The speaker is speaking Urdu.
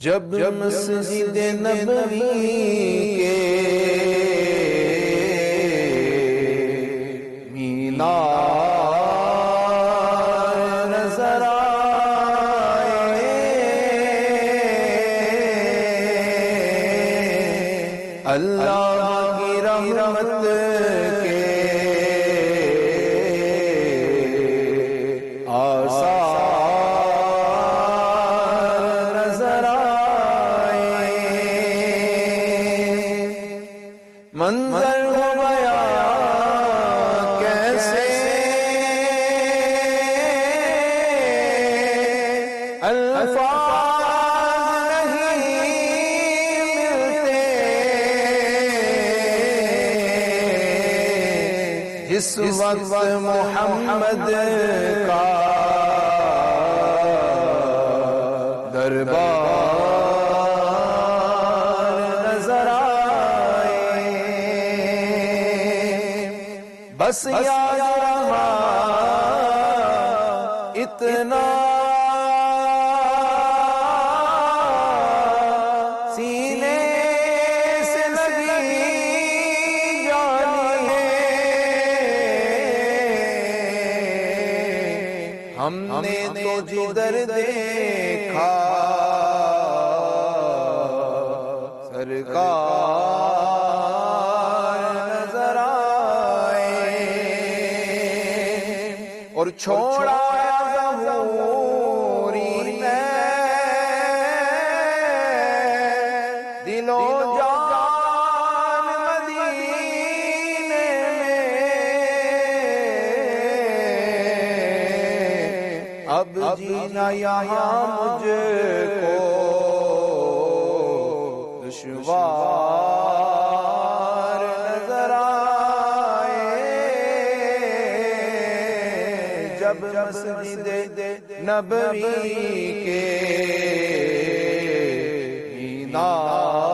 جب مسجد نبوی کے مینار نظر آئے، اللہ کی رحمت کے آثار نظر آئے، منظر ہو گیا کیسے الفاظ نہیں ملتے، جس وقت محمد کا دربار نظر آئے، بس یاد رہا اتنا سینے سے لگی جانی ہے، ہم نے تو جدھر دیکھا سرکار نظر آئے، اور چھوڑا ظہوری میں دل و جان مدینے میں، اب جینا یہاں مجھ کو دشوار نظر آئے، جب مسجد نبوی کے مینار